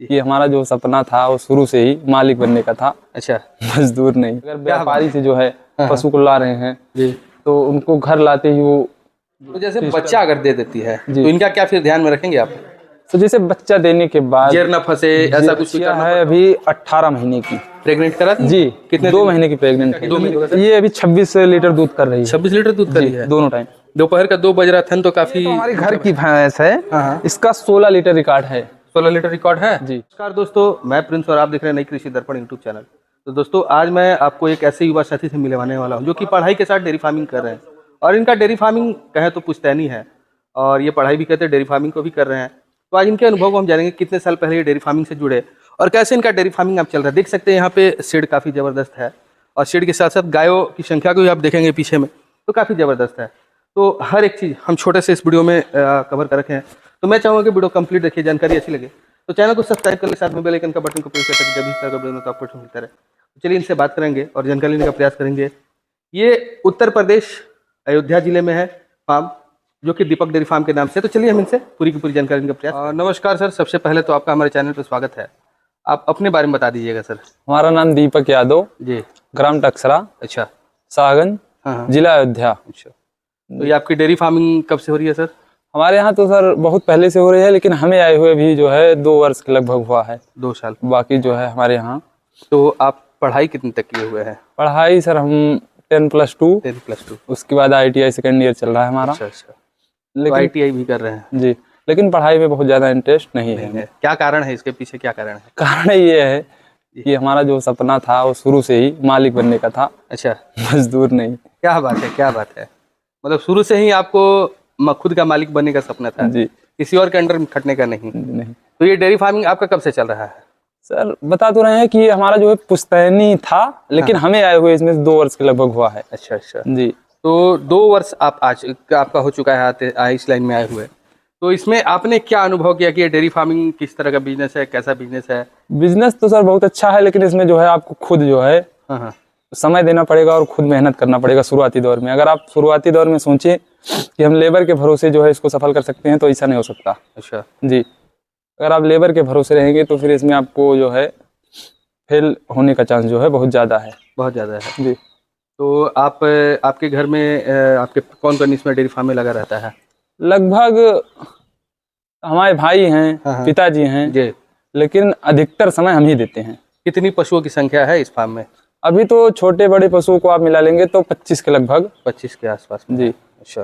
कि हमारा जो सपना था वो शुरू से ही मालिक बनने का था। अच्छा। मजदूर नहीं। अगर व्यापारी से जो है पशु को ला रहे हैं जी। तो उनको घर लाते ही वो तो जैसे बच्चा अगर दे देती है जी। तो इनका क्या फिर ध्यान में रखेंगे आप? तो जैसे बच्चा देने के बाद जेर न फंसे, ऐसा कुछ बच्चियाँ है अभी 18 महीने की। प्रेग्नेंट करा थी? जी। कितने 2 महीने की प्रेग्नेंट है। 2 महीने ये अभी 26 लीटर दूध कर रही है। 26 लीटर दूध कर रही है दोनों टाइम। दोपहर का 2 बज रहा था तो काफी। तो हमारी घर की भैंस है। हाँ। इसका 16 लीटर रिकॉर्ड है। 16 लीटर रिकॉर्ड है जी। नमस्कार दोस्तों, मैं प्रिंस और आप देख रहे हैं नई कृषि दर्पण यूट्यूब चैनल। तो दोस्तों आज मैं आपको एक ऐसे युवा साथी से मिलवाने वाला हूं जो कि पढ़ाई के साथ डेयरी फार्मिंग कर रहे हैं। और इनका डेयरी फार्मिंग कहे तो पुश्तैनी है और ये पढ़ाई भी करते हैं, डेयरी फार्मिंग को भी कर रहे हैं। तो आज इनके अनुभव को हम जानेंगे, कितने साल पहले ये डेयरी फार्मिंग से जुड़े और कैसे इनका डेयरी फार्मिंग अब चल रहा है। देख सकते हैं यहाँ पे शेड काफ़ी ज़बरदस्त है और शेड के साथ साथ गायों की संख्या को भी आप देखेंगे पीछे में तो काफ़ी ज़बरदस्त है। तो हर एक चीज़ हम छोटे से इस वीडियो में कवर कर रखे हैं। तो मैं चाहूँगा कि वीडियो कंप्लीट देखिए, जानकारी अच्छी लगे तो चैनल को सब्सक्राइब कर ले, साथ में बेल आइकन का बटन को प्रेस करके जब भी इस तरह का वीडियो में तो आपको मिलता रहे। तो चलिए इनसे बात करेंगे और जानकारी लेने का प्रयास करेंगे। ये उत्तर प्रदेश अयोध्या जिले में है फार्म, जो कि दीपक डेयरी फार्म के नाम से। तो चलिए हम इनसे पूरी की पूरी जानकारी लेने का प्रयास। नमस्कार सर, सबसे पहले तो आपका हमारे चैनल पर स्वागत है। आप अपने बारे में बता दीजिएगा सर। हमारा नाम दीपक यादव जी। ग्राम टक्सरा, अच्छा। सागन, हाँ। जिला अयोध्या। अच्छा। तो ये आपकी डेयरी फार्मिंग कब से हो रही है सर? हमारे यहाँ तो सर बहुत पहले से हो रही है, लेकिन हमें आए हुए भी जो है 2 वर्ष के लगभग हुआ है। 2 साल। बाकी जो है हमारे यहाँ। तो आप पढ़ाई कितने तक किए हुए हैं? पढ़ाई सर हम 10+2। 10+2। उसके बाद ITI सेकेंड ईयर चल रहा है हमारा। अच्छा अच्छा। लेकिन तो ITI भी कर रहे हैं? जी, लेकिन पढ़ाई में बहुत ज़्यादा इंटरेस्ट नहीं है। क्या कारण है इसके पीछे, क्या कारण है? कारण ये है कि हमारा जो सपना था वो शुरू से ही मालिक बनने का था। अच्छा। मजदूर नहीं। क्या बात है, क्या बात है। मतलब शुरू से ही आपको खुद का मालिक बनने का सपना था? जी। किसी और के अंडर में खटने का नहीं? नहीं। तो ये डेयरी फार्मिंग आपका कब से चल रहा है? सर बता तो रहे हैं कि हमारा जो है पुश्तैनी था, लेकिन हमें आए हुए इसमें 2 वर्ष के लगभग हुआ है। अच्छा अच्छा जी। तो 2 वर्ष आप आज आपका हो चुका है इस लाइन में आए हुए। तो इसमें आपने क्या अनुभव किया कि ये डेयरी फार्मिंग किस तरह का बिजनेस है, कैसा बिजनेस है? बिजनेस तो सर बहुत अच्छा है, लेकिन इसमें जो है आपको खुद जो है हाँ समय देना पड़ेगा और खुद मेहनत करना पड़ेगा शुरुआती दौर में। अगर आप शुरुआती दौर में सोचें कि हम लेबर के भरोसे जो है इसको सफल कर सकते हैं तो ऐसा नहीं हो सकता। अच्छा। जी। अगर आप लेबर के भरोसे रहेंगे तो फिर इसमें आपको जो है फेल होने का चांस जो है बहुत ज़्यादा है। बहुत ज़्यादा है। जी। तो आपके घर में आपके कौन इसमें डेयरी फार्म में लगा रहता है? लगभग हमारे भाई हैं, हाँ। पिताजी हैं जी। लेकिन अधिकतर समय हम ही देते हैं। कितनी पशुओं की संख्या है इस फार्म में? अभी तो छोटे बड़े पशुओं को आप मिला लेंगे तो 25 के लगभग। 25 के आसपास में। जी। अच्छा।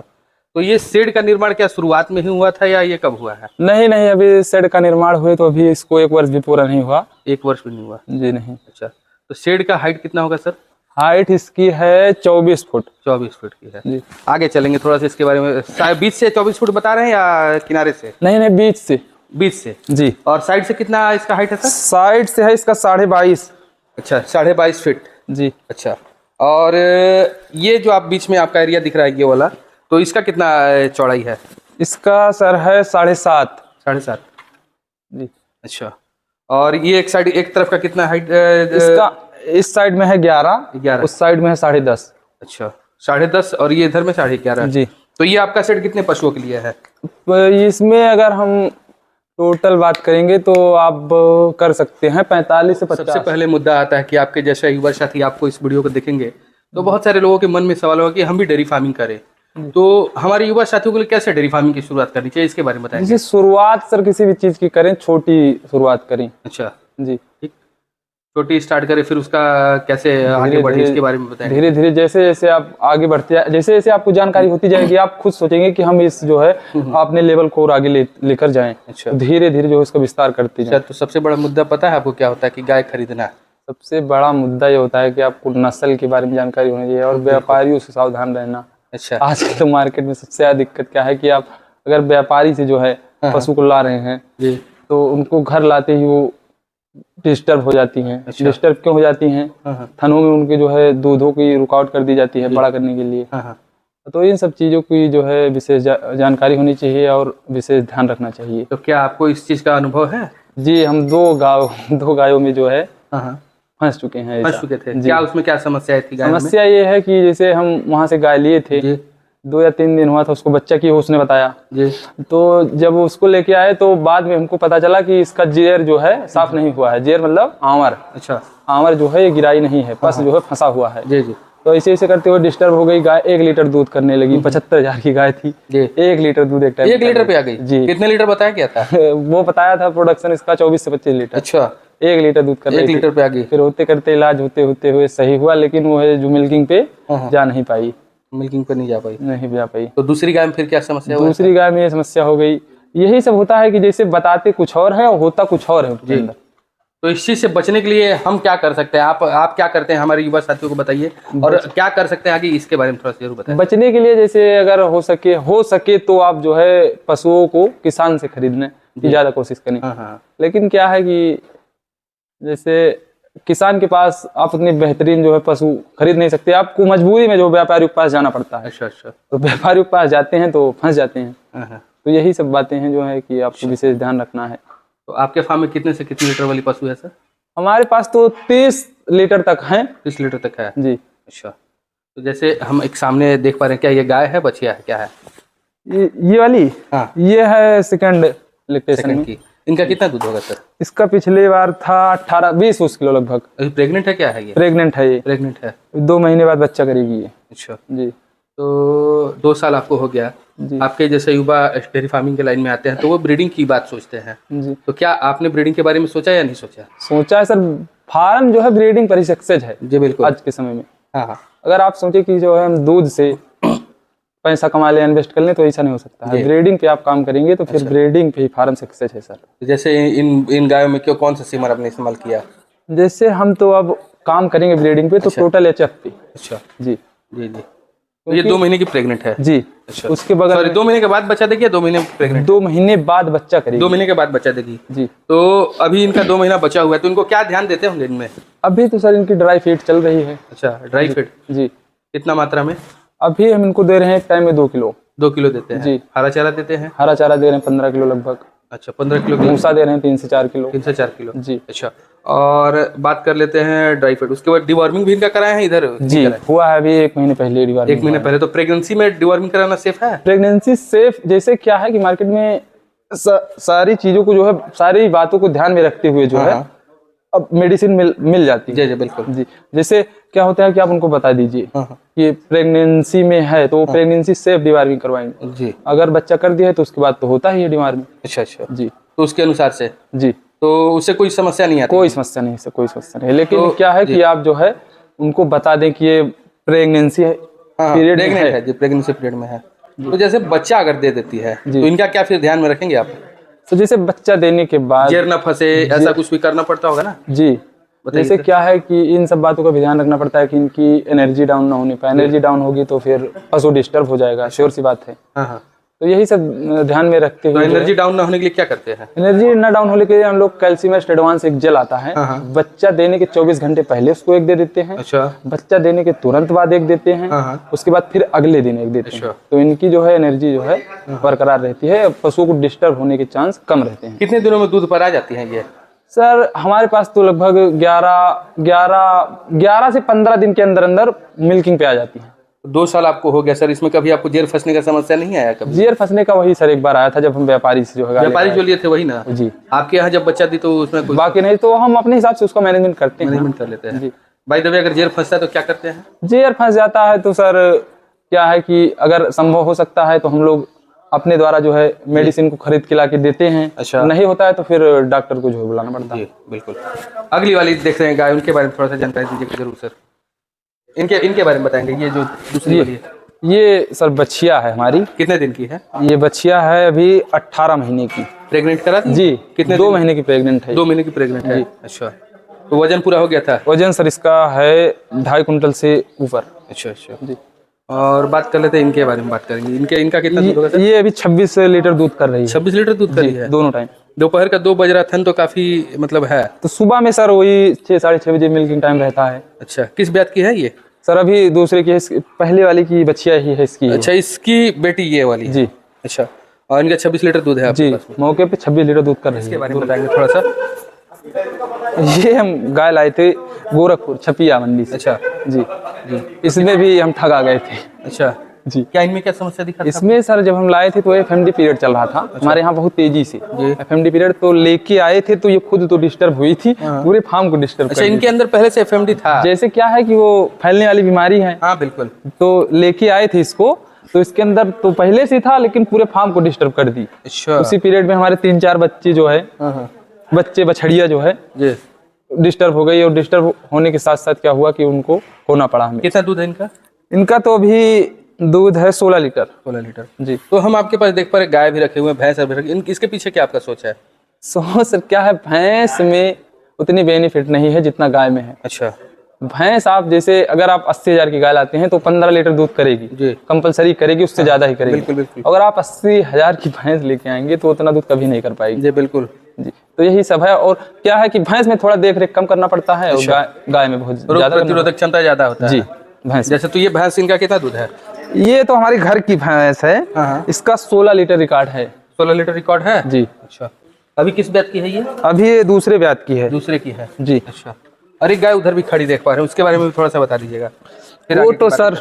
तो ये शेड का निर्माण क्या शुरुआत में ही हुआ था या ये कब हुआ है? नहीं नहीं, अभी शेड का निर्माण हुए तो अभी इसको 1 वर्ष भी पूरा नहीं हुआ। 1 वर्ष भी नहीं हुआ? जी नहीं। अच्छा। तो शेड का हाइट कितना होगा सर? हाइट इसकी है 24 फुट। 24 फुट की है। जी। आगे चलेंगे थोड़ा सा इसके बारे में। बीच से 24 फुट बता रहे हैं या किनारे से? नहीं नहीं, बीच से। बीच से। जी। और साइड से कितना इसका हाइट है सर? साइड से है इसका 22.5। अच्छा, 22.5 फीट। जी। अच्छा। और ये जो आप बीच में आपका एरिया दिख रहा है ये वाला, तो इसका कितना चौड़ाई है? इसका सर है 7.5। 7.5। जी। अच्छा। और ये एक साइड, एक तरफ का कितना हाइट? इसका इस साइड में है 11, उस साइड में है 10.5। अच्छा, 10.5 और ये इधर में 11.5। जी। तो ये आपका सेट कितने पशुओं के लिए है? इसमें अगर हम टोटल बात करेंगे तो आप कर सकते हैं 45 से 50। सबसे पहले मुद्दा आता है कि आपके जैसे युवा साथी आपको इस वीडियो को देखेंगे तो बहुत सारे लोगों के मन में सवाल होगा कि हम भी डेयरी फार्मिंग करें। तो हमारे युवा साथियों के लिए कैसे डेयरी फार्मिंग की शुरुआत करनी चाहिए, इसके बारे में बताएं। जैसे शुरुआत सर किसी भी चीज की करें, छोटी शुरुआत करें। अच्छा जी। ठीक, छोटी स्टार्ट करें, फिर उसका कैसे आगे बढ़े इसके बारे में बताएं। धीरे धीरे जैसे जैसे आप आगे बढ़ते जैसे जैसे आपको जानकारी होती जाएगी आप खुद सोचेंगे कि हम इस जो है अपने लेवल को और आगे लेकर जाएं। अच्छा। धीरे धीरे जो है इसका विस्तार करते जाएं। तो सबसे बड़ा मुद्दा पता है आपको क्या होता है कि गाय खरीदना? सबसे बड़ा मुद्दा ये होता है कि आपको नस्ल के बारे में जानकारी होनी चाहिए और व्यापारियों से सावधान रहना। अच्छा। आजकल तो मार्केट में सबसे ज्यादा दिक्कत क्या है कि आप अगर व्यापारी से जो है पशु को ला रहे हैं जी, तो उनको घर लाते ही वो डिस्टर्ब हो जाती हैं। अच्छा। डिस्टर्ब क्यों हो जाती हैं? थनों में उनके जो है दूधों की रुकावट कर दी जाती है बड़ा करने के लिए। तो इन सब चीज़ों की जो है विशेष जानकारी होनी चाहिए और विशेष ध्यान रखना चाहिए। तो क्या आपको इस चीज़ का अनुभव है? जी, हम 2 गायों में जो है फंस चुके हैं। फंस चुके थे? क्या उसमें क्या समस्या थी गाय में? समस्या ये है कि जैसे हम वहाँ से गाय लिए थे, 2 या 3 दिन हुआ था उसको बच्चा की, उसने बताया। जी। तो जब उसको लेके आए तो बाद में हमको पता चला कि इसका जेर जो है साफ नहीं हुआ है। जेर मतलब आंवर। अच्छा। आंवर जो है ये गिराई नहीं है, पस जो है फंसा हुआ है। जी जी। तो ऐसे ऐसे करते हुए डिस्टर्ब हो गई गाय। 1 लीटर दूध करने लगी। 75,000 की गाय थी। जी। 1 लीटर दूध एक टाइम 1 लीटर पे आ गई? जी। कितने लीटर बताया क्या था? वो बताया था प्रोडक्शन इसका 24 से 25 लीटर। अच्छा। 1 लीटर दूध कर 1 लीटर पे आ गई। फिर होते करते इलाज होते होते हुए सही हुआ, लेकिन वो है जो मिल्किंग पे जा नहीं पाई। मिल्किंग पे नहीं जा पाई। नहीं जा पाई। तो दूसरी गाय में फिर क्या समस्या हुआ? दूसरी गाय में ये समस्या हो गई। यही सब होता है कि जैसे बताते कुछ और है और होता कुछ और है उसके अंदर। तो इस चीज से बचने के लिए हम क्या कर सकते हैं? आप क्या करते हैं, हमारे युवा साथियों को बताइए, और क्या कर सकते हैं आगे, इसके बारे में थोड़ा सा जरूर बताएं। बचने के लिए जैसे अगर हो सके तो आप जो है पशुओं को किसान से खरीदने की ज्यादा कोशिश करें। लेकिन क्या है कि जैसे किसान के पास आप उतनी बेहतरीन जो है पशु खरीद नहीं सकते। आपको मजबूरी में जो व्यापारी के पास जाना पड़ता है। अच्छा अच्छा। तो व्यापारी के पास जाते हैं तो फंस जाते हैं। तो यही सब बातें हैं जो है कि आपको विशेष ध्यान रखना है। तो आपके फार्म में कितने से कितने लीटर वाली पशु है सर? हमारे पास तो 30 लीटर तक है। 30 लीटर तक है जी। अच्छा। तो जैसे हम एक सामने देख पा रहे हैं, क्या ये गाय है, बछिया है, क्या है? ये वाली? हाँ। ये है सेकंड लैक्टेशन की। इनका कितना दूध होगा सर? इसका पिछले बार था 18-20 किलो लगभग। अभी प्रेग्नेंट है, क्या है ये? प्रेग्नेंट है ये। प्रेग्नेंट है। 2 महीने बाद बच्चा करेगी ये। अच्छा जी। तो 2 साल आपको हो गया। आपके जैसे युवा डेयरी फार्मिंग के लाइन में आते हैं तो वो ब्रीडिंग की बात सोचते हैं। जी। तो क्या आपने ब्रीडिंग के बारे में सोचा या नहीं सोचा? सोचा है सर। फार्म जो है ब्रीडिंग पर ही सक्सेस है जी बिल्कुल आज के समय में। हाँ। अगर आप सोचे कि जो है हम दूध से पैसा कमा ले, इन्वेस्ट कर लें, तो ऐसा नहीं हो सकता है। ब्रीडिंग पे आप काम करेंगे तो फिर ब्रीडिंग पे ही फार्म सक्सेस है सर। जैसे इन गायों में कौन सा सीमर आपने इस्तेमाल किया? जैसे हम तो अब काम करेंगे ब्रीडिंग पे तो टोटल HF पे। अच्छा जी जी जी। तो ये 2 महीने की प्रेग्नेंट है? जी। अच्छा। उसके बगल सॉरी 2 महीने के बाद बच्चा देगी या 2 महीने प्रेग्नेंट? 2 महीने बाद बच्चा करेगी। 2 महीने के बाद बच्चा देगी जी। तो अभी इनका 2 महीना बचा हुआ है, तो इनको क्या ध्यान देते होंगे इनमें? अभी तो सर इनकी ड्राई फीड चल रही है। अच्छा, ड्राई फीड। जी। कितना मात्रा में? अभी हम इनको दे रहे हैं एक टाइम में 2 किलो। 2 किलो देते हैं जी। हरा चारा देते हैं? हरा चारा दे रहे हैं 15 किलो लगभग। अच्छा 15 किलो। भूसा दे रहे हैं 3 से 4 किलो। 3 से 4 किलो जी। अच्छा। और बात कर लेते हैं ड्राई फीड, उसके बाद डिवॉर्मिंग भी इनका कराया है इधर? जी हुआ है अभी 1 महीने पहले डिवॉर्मिंग। 1 महीने पहले। तो प्रेगनेंसी में डिवॉर्मिंग कराना सेफ है? Pregnancy safe. जैसे क्या है कि मार्केट में सारी चीजों को जो है, सारी बातों को ध्यान में रखते हुए जो है अब मेडिसिन मिल जाती है। जी बिल्कुल। जी। जैसे क्या होता है कि आप उनको बता दीजिए कि प्रेगनेंसी में है तो प्रेगनेंसी सेफ डिवॉर्मिंग करवाएंगे जी। अगर बच्चा कर दिया है तो उसके बाद तो होता ही है डिवॉर्मिंग। अच्छा अच्छा जी। तो उसके अनुसार से जी, तो उससे कोई समस्या नहीं आती? कोई समस्या नहीं है, कोई समस्या नहीं। लेकिन क्या है कि आप जो है उनको बता दें कि ये प्रेगनेंसी है, पीरियड है जी, प्रेगनेंसी पीरियड में है। तो जैसे बच्चा अगर दे देती है तो इनका क्या फिर ध्यान में रखेंगे आप? तो जैसे बच्चा देने के बाद जेर न फंसे, ऐसा कुछ भी करना पड़ता होगा ना? जी। जैसे क्या है कि इन सब बातों का भी ध्यान रखना पड़ता है कि इनकी एनर्जी डाउन ना होने पाए। एनर्जी डाउन होगी तो फिर पशु डिस्टर्ब हो जाएगा, श्योर सी बात है। तो यही सब ध्यान में रखते हुए। तो एनर्जी डाउन ना होने के लिए क्या करते हैं? एनर्जी ना डाउन होने के लिए हम लोग कैल्शियमेस्ट एडवांस एक जेल आता है, बच्चा देने के 24 घंटे पहले उसको एक दे देते हैं। अच्छा। बच्चा देने के तुरंत बाद एक देते हैं। उसके बाद फिर अगले दिन एक देते हैं। तो इनकी जो है एनर्जी जो है बरकरार रहती है, पशुओं को डिस्टर्ब होने के चांस कम रहते हैं। कितने दिनों में दूध पर आ जाती है ये? सर हमारे पास तो लगभग 11 से 15 दिन के अंदर अंदर मिल्किंग पे आ जाती है। 2 साल आपको हो गया सर, इसमें कभी आपको जेर फंसने का समस्या नहीं आया कभी? जेर फंसने का वही सर एक बार आया था जब हम व्यापारी से जो है व्यापारी जो लिए थे वही ना? जी। आपके यहाँ जब बच्चा दी तो उसमें कोई बाकी नहीं, तो हम अपने हिसाब से उसका मैनेजमेंट करते हैं। मैनेजमेंट कर लेते हैं जी। भाई दबे अगर जेर फंसता है तो क्या करते हैं? जेर फंस जाता है तो सर क्या है कि अगर संभव हो सकता है तो हम लोग अपने द्वारा जो है मेडिसिन को खरीद के ला के देते हैं। अच्छा। नहीं होता है तो फिर डॉक्टर को जो है बुलाना पड़ता है। जी बिल्कुल। अगली वाली देख रहे हैं गाय, उनके बारे में थोड़ा सा जानकारी दीजिए जरूर सर। इनके बारे में बताएंगे। ये जो दूसरी वाली है ये सर बछिया है हमारी। कितने दिन की है ये बछिया? है अभी 18 महीने की। प्रेग्नेंट करा थी? जी। कितने 2 महीने की प्रेग्नेंट है। 2 महीने की प्रेग्नेंट है। अच्छा। तो वजन पूरा हो गया था? वजन सर इसका है 2.5 कुंटल से ऊपर। अच्छा अच्छा जी। और बात कर लेते हैं इनके बारे में, बात करेंगे। इनका कितना दूध होगा सर? ये अभी 26 लीटर दूध कर रही है। 26 लीटर दूध कर रही है दोनों टाइम। दोपहर का 2 बज रहा था तो काफी मतलब है। तो सुबह में सर वही 6 साढ़े 6 बजे मिल्किंग टाइम रहता है। अच्छा। किस ब्यात की है ये सर? अभी दूसरे की है, पहले वाली की बछिया ही है इसकी। अच्छा, इसकी बेटी ये वाली? जी। अच्छा। और इनका 26 लीटर दूध है आपके पास? मौके पे 26 लीटर दूध कर रही है। इसके बारे में बताएंगे थोड़ा सा। ये हम गाय लाए थे गोरखपुर छपिया मंडी से। अच्छा जी। इसमें भी हम ठगा गए थे। अच्छा। जी। क्या इनमें क्या समस्या दिखा था? इसमें सर जब हम लाए थे तो FMD पीरियड चल रहा था हमारे यहाँ बहुत तेजी से। FMD पीरियड तो लेके आए थे तो ये खुद तो डिस्टर्ब हुई थी, पूरे फार्म को डिस्टर्ब अच्छा, इनके अंदर पहले से FMD था? जैसे क्या है कि वो फैलने वाली बीमारी है। हाँ बिल्कुल। तो लेके आए थे इसको, तो इसके अंदर तो पहले से था लेकिन पूरे फार्म को डिस्टर्ब कर दी। अच्छा। उसी पीरियड में हमारे 3-4 बच्चे जो है, बच्चे बछड़िया जो है डिस्टर्ब हो गई, और डिस्टर्ब होने के साथ साथ क्या हुआ कि उनको होना पड़ा हमें। कितना दूध है इनका? इनका तो अभी दूध है 16 लीटर। 16 लीटर जी। तो हम आपके पास देख पा रहे गाय भी रखे हुए हैं, भैंस भी रखे, इसके पीछे क्या आपका सोच है? सर क्या है, भैंस में उतनी बेनिफिट नहीं है जितना गाय में है। अच्छा। भैंस आप जैसे अगर आप 80,000 की गाय लाते हैं तो 15 लीटर दूध करेगी, कंपलसरी करेगी, उससे ज्यादा ही करेगी। बिल्कुल बिल्कुल। अगर आप 80,000 की भैंस लेके आएंगे तो उतना दूध कभी नहीं कर पाएगी। जी बिल्कुल जी। तो यही सब है। और क्या है कि भैंस में थोड़ा देख रेख कम करना पड़ता है, अच्छा। और गाय में बहुत रोग प्रतिरोधक क्षमता ज्यादा होता है। जी भैंस। जैसे तो ये भैंस इनका कितना दूध है? ये तो हमारी घर की भैंस है, इसका 16 लीटर रिकॉर्ड है। 16 लीटर रिकॉर्ड है जी। अच्छा। अभी किस ब्यात की है ये? अभी ये दूसरे ब्यात की है। दूसरे की है जी। अच्छा। और एक गाय उधर भी खड़ी देख पा रहे हैं, उसके बारे में भी थोड़ा सा बता दीजिएगा। वो तो सर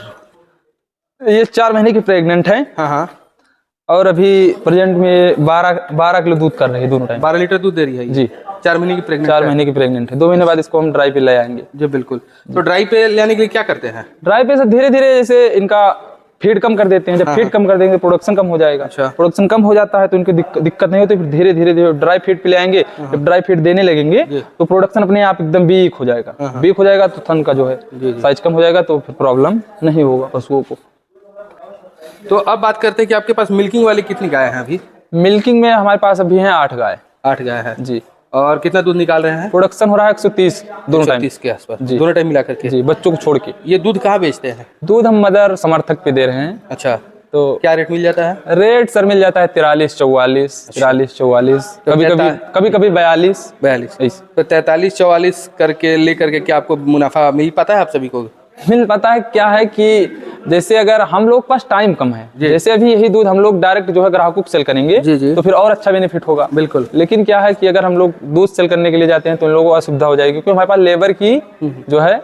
ये 4 महीने की प्रेग्नेंट है। हाँ। और अभी प्रेजेंट में 12 किलो दूध कर रही है दोनों टाइम। 12 लीटर दूध दे रही है जी। 4 महीने की प्रेग्नेंट। 4 महीने की प्रेग्नेंट है। 2 महीने बाद इसको हम ड्राई पे ले आएंगे। जी बिल्कुल। तो ड्राई पे ले आने के लिए क्या करते हैं? ड्राई पे से धीरे धीरे जैसे इनका फीड कम कर देते हैं। जब फीड कम कर देंगे प्रोडक्शन कम हो जाएगा। अच्छा। प्रोडक्शन कम हो जाता है तो इनकी दिक्कत नहीं होती, फिर धीरे धीरे ड्राई फीड पे ले आएंगे। जब ड्राई फीड देने लगेंगे तो प्रोडक्शन अपने आप एकदम वीक हो जाएगा। वीक हो जाएगा तो थन का जो है साइज कम हो जाएगा, तो फिर प्रॉब्लम नहीं होगा पशुओं को। तो अब बात करते हैं कि आपके पास मिल्किंग वाली कितनी गाय हैं अभी? मिल्किंग में हमारे पास अभी हैं 8 गाय। 8 गाय है जी। और कितना दूध निकाल रहे हैं? प्रोडक्शन हो रहा है 130 दोनों टाइम। 130 के आसपास जी। दोनों टाइम मिलाकर के? जी, बच्चों को छोड़ के। ये दूध कहाँ बेचते हैं? दूध हम मदर समर्थक पे दे रहे हैं। अच्छा। तो क्या रेट मिल जाता है? रेट सर मिल जाता है 43-44, 43-44, कभी कभी 42। तो 43-44 करके लेकर के क्या आपको मुनाफा मिल पाता है आप सभी को? मिल पाता है। क्या है कि जैसे अगर हम लोग पास टाइम कम है, जैसे अभी यही दूध हम लोग डायरेक्ट जो है ग्राहकों को सेल करेंगे तो फिर और अच्छा बेनिफिट होगा। बिल्कुल। लेकिन क्या है कि अगर हम लोग दूध सेल करने के लिए जाते हैं तो उन लोगों को असुविधा हो जाएगी, क्योंकि हमारे पास लेबर की जो है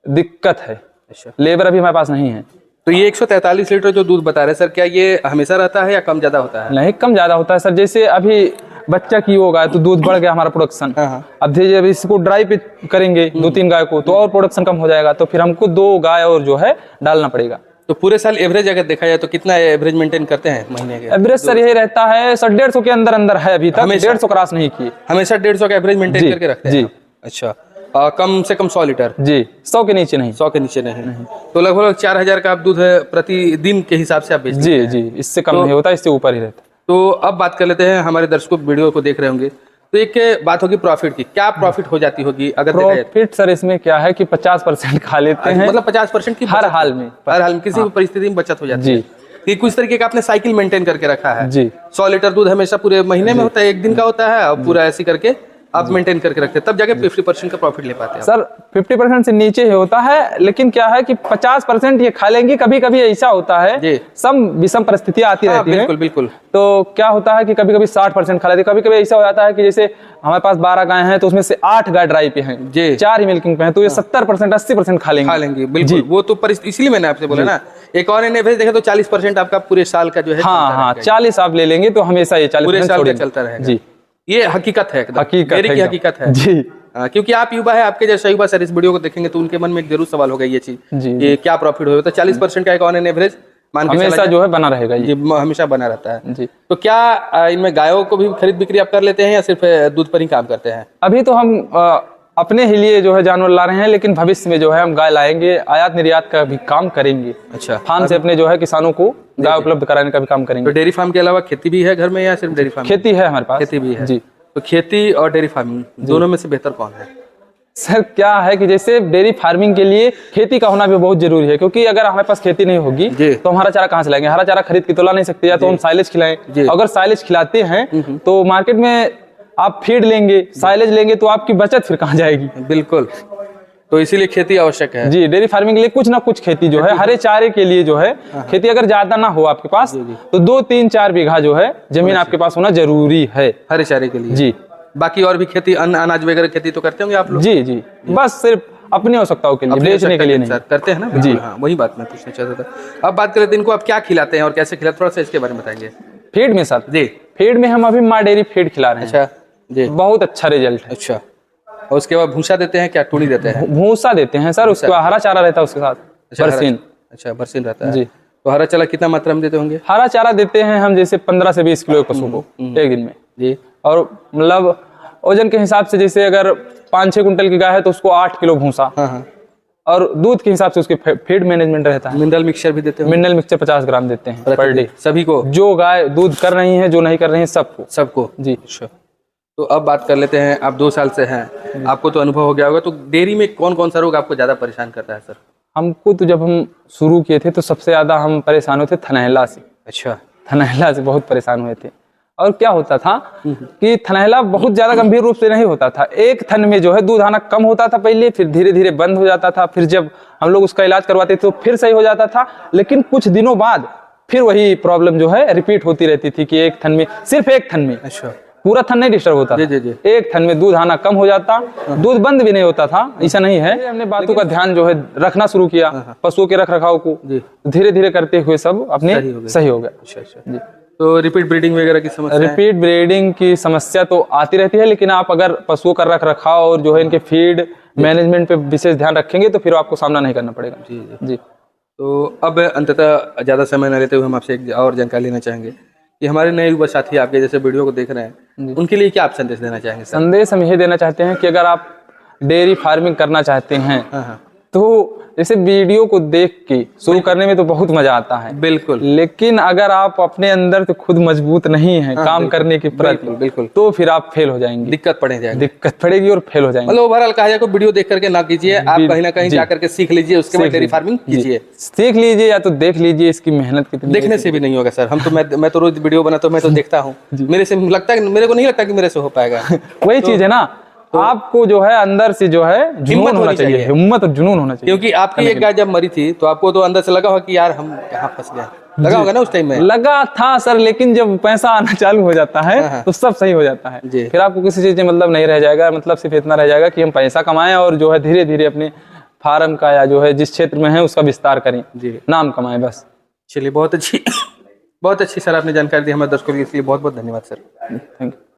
दिक्कत है। अच्छा। लेबर अभी हमारे पास नहीं है। तो ये 143 लीटर जो दूध बता रहे हैं सर, क्या ये हमेशा रहता है या कम ज्यादा होता है? नहीं, कम ज्यादा होता है सर। जैसे अभी बच्चा की होगा तो दूध बढ़ गया हमारा प्रोडक्शन। अब धीरे जब इसको ड्राई पे करेंगे 2-3 गाय को तो और प्रोडक्शन कम हो जाएगा, तो फिर हमको 2 गाय और जो है डालना पड़ेगा। तो पूरे साल एवरेज अगर देखा जाए तो कितना एवरेज मेंटेन करते हैं महीने के? एवरेज सर यही रहता है सर 150 के अंदर अंदर है अभी तक। 150 क्रॉस नहीं किए। हमेशा 150 का एवरेज मेंटेन करके रखते हैं? जी। अच्छा। कम से कम 100 लीटर? जी, 100 के नीचे नहीं। 100 के नीचे नहीं। तो लगभग 4000 का आप दूध प्रतिदिन के हिसाब से आप बेचते हैं? जी, इससे कम नहीं होता, इससे ऊपर ही रहता है। तो अब बात कर लेते हैं, हमारे दर्शकों वीडियो को देख रहे होंगे तो एक बात होगी प्रॉफिट की। क्या प्रॉफिट हो जाती होगी अगर प्रॉफिट सर इसमें क्या है कि 50% खा लेते हैं। मतलब 50% की हर हाल में किसी भी परिस्थिति में बचत हो जाती है। कि कुछ तरीके का आपने साइकिल मेंटेन करके रखा है। जी। 100 लीटर दूध हमेशा पूरे महीने में होता है, एक दिन का होता है, और पूरा ऐसी करके आप मेंटेन करके रखते हैं, तब जाके 50% का प्रॉफिट ले पाते हैं सर। 50% से नीचे ही होता है, लेकिन क्या है कि 50% ये खा लेंगे। कभी कभी ऐसा होता है, सम विषम परिस्थितियां आती रहती हैं। बिल्कुल बिल्कुल। तो क्या होता है कि कभी कभी 60% खा लेते हैं। कभी कभी ऐसा हो जाता है कि जैसे हमारे पास 12 गाय हैं तो उसमें से 8 गाय ड्राई पे हैं, 4 ही मिल्किंग पे हैं, तो ये 70% 80% खा लेंगे। बिल्कुल। वो तो परिस्थिति, इसलिए मैंने आपसे बोला ना, एक और एवरेज देखें तो 40% आपका पूरे साल का जो है। हाँ, 40 आप ले लेंगे तो हमेशा ये 40% चलता रहेगा। जी, ये हकीकत है, हकीकत है जी। क्योंकि आप युवा है, आपके जैसे युवा सर इस वीडियो को देखेंगे तो उनके मन में एक जरूर सवाल होगा ये चीज, ये क्या प्रॉफिट होगा। तो 40% का एक ऑन एन एवरेज हमेशा जो है बना रहेगा, ये हमेशा बना रहता है जी। तो क्या इनमें गायों को भी खरीद बिक्री आप कर लेते हैं या सिर्फ दूध पर ही काम करते हैं? अभी तो हम अपने ही लिए जो है जानवर ला रहे हैं, लेकिन भविष्य में जो है हम गाय लाएंगे, आयात निर्यात का भी काम करेंगे। अच्छा। फार्म से अपने जो है किसानों को गाय उपलब्ध कराने का भी काम करेंगे। तो डेयरी फार्म के अलावा खेती भी है घर में या सिर्फ डेयरी फार्म? खेती है हमारे पास। खेती भी है जी। तो खेती और डेयरी फार्मिंग दोनों में से बेहतर कौन है? सर क्या है कि जैसे डेयरी फार्मिंग के लिए खेती का होना भी बहुत जरूरी है, क्योंकि अगर हमारे पास खेती नहीं होगी तो हमारा चारा कहाँ से लाएंगे? हरा चारा खरीद के तो ला नहीं सकते, या तो हम साइलेज खिलाएं। अगर साइलेज खिलाते हैं तो मार्केट में आप फीड लेंगे, साइलेज लेंगे, तो आपकी बचत फिर कहाँ जाएगी? बिल्कुल। तो इसीलिए खेती आवश्यक है। जी, डेयरी फार्मिंग के लिए कुछ ना कुछ खेती जो है, हरे चारे के लिए जो है खेती अगर ज्यादा ना हो आपके पास तो 2-3-4 बीघा जो है जमीन आपके पास होना जरूरी है हरे चारे के लिए। जी। बाकी और भी खेती, अनाज वगैरह खेती तो करते होंगे आप लोग? जी, बस सिर्फ अपनी आवश्यकताओं के लिए, अपनी बेचने के लिए नहीं। सर करते हैं ना जी। हाँ, वही बात मैं पूछना चाहता था। अब बात करें तो इनको आप क्या खिलाते हैं और कैसे खिलाते, थोड़ा सा इसके बारे में बताएंगे। फीड में सर, जी। फीड में हम अभी माँ डेयरी फीड खिला रहे हैं। अच्छा जी। बहुत अच्छा रिजल्ट है। अच्छा, और उसके बाद भूसा देते हैं क्या, टूनी देते हैं? भूसा देते हैं सर, उसका हरा चारा रहता है उसके साथ, अच्छा, बरसीन। अच्छा बरसीन रहता है जी। तो हरा चारा कितना मात्रा में देते होंगे? हरा चारा देते हैं हम जैसे 15 से 20 किलो पशु को एक दिन में जी। और मतलब वजन के हिसाब से जैसे अगर 5-6 कुंटल की गाय है तो उसको 8 किलो भूसा हाँ हाँ। और दूध के हिसाब से उसके फीड मैनेजमेंट रहता है। मिनरल मिक्सचर भी देते हैं? मिनरल मिक्सचर 50 ग्राम देते हैं पर डे, सभी को, जो गाय दूध कर रही है, जो नहीं कर रही है, सबको। सबको जी। अच्छा, तो अब बात कर लेते हैं, आप 2 साल से हैं, आपको तो अनुभव हो गया होगा, तो डेयरी में कौन कौन सा रोग आपको ज्यादा परेशान करता है सर? हमको तो जब हम शुरू किए थे तो सबसे ज्यादा हम परेशान हुए थे थनैला से। अच्छा। थनैला से बहुत परेशान हुए थे। और क्या होता था कि थनैला बहुत ज्यादा गंभीर रूप से नहीं होता था, एक थन में जो है दूध आना कम होता था पहले, फिर धीरे धीरे बंद हो जाता था, फिर जब हम लोग उसका इलाज करवाते थे तो फिर सही हो जाता था, लेकिन कुछ दिनों बाद फिर वही प्रॉब्लम जो है रिपीट होती रहती थी कि एक थन में, सिर्फ एक थन में, अच्छा, पूरा थन नहीं डिस्टर्ब होता जी था, जी जी। एक थन में दूध आना कम हो जाता, दूध बंद भी नहीं होता था, ऐसा नहीं है। हमने बातों का ध्यान जो है रखना शुरू किया, पशुओं के रख रखाव को धीरे धीरे करते हुए सब अपने सही हो गया। अच्छा अच्छा जी। तो रिपीट ब्रीडिंग वगैरह की समस्या? रिपीट ब्रीडिंग की समस्या तो आती रहती है, लेकिन आप अगर पशुओं का रख रखाव और जो है इनके फीड मैनेजमेंट पे विशेष ध्यान रखेंगे तो फिर आपको सामना नहीं करना पड़ेगा। जी जी जी। तो अब अंततः ज़्यादा समय न लेते हुए हम आपसे एक और जानकारी लेना चाहेंगे कि हमारे नए युवा साथी आपके जैसे वीडियो को देख रहे हैं, उनके लिए क्या आप संदेश देना चाहेंगे सर? संदेश हम यही देना चाहते हैं कि अगर आप डेयरी फार्मिंग करना चाहते हैं तो जैसे वीडियो को देख के शुरू करने में तो बहुत मजा आता है, बिल्कुल, लेकिन अगर आप अपने अंदर तो खुद मजबूत नहीं है काम करने के प्रति, बिल्कुल, तो फिर आप फेल हो जाएंगे, दिक्कत पड़ेगी और फेल हो जाएंगे। मतलब ओवरऑल कहा जाए तो वीडियो देख करके ना कीजिए, आप कहीं ना कहीं जा करके सीख लीजिए, उसके बाद डेयरी फार्मिंग कीजिए। सीख लीजिए या तो देख लीजिए इसकी मेहनत कितनी। देखने से भी नहीं होगा सर, हम तो मैं तो रोज वीडियो बनाता हूँ, मैं तो देखता हूँ, मेरे से लगता है, मेरे को नहीं लगता कि मेरे से हो पाएगा। वही चीज है ना, आपको जो है अंदर से जो है जुनून होना चाहिए, हिम्मत और जुनून होना चाहिए। क्योंकि आपकी एक गाय जब मरी थी तो आपको तो अंदर से लगा होगा कि यार हम कहाँ फंस गए, लगा होगा ना उस टाइम में? लगा था सर, लेकिन जब पैसा आना चालू हो जाता है तो सब सही हो जाता है, फिर आपको किसी चीज में मतलब नहीं रह जाएगा, मतलब सिर्फ इतना रह जाएगा कि हम पैसा कमाएं और जो है धीरे धीरे अपने फार्म का या जो है जिस क्षेत्र में है उसका विस्तार करें, नाम कमाएं बस। चलिए बहुत अच्छी सर आपने जानकारी दी हमारे दर्शकों के लिए, इसलिए बहुत बहुत धन्यवाद सर। Thank you.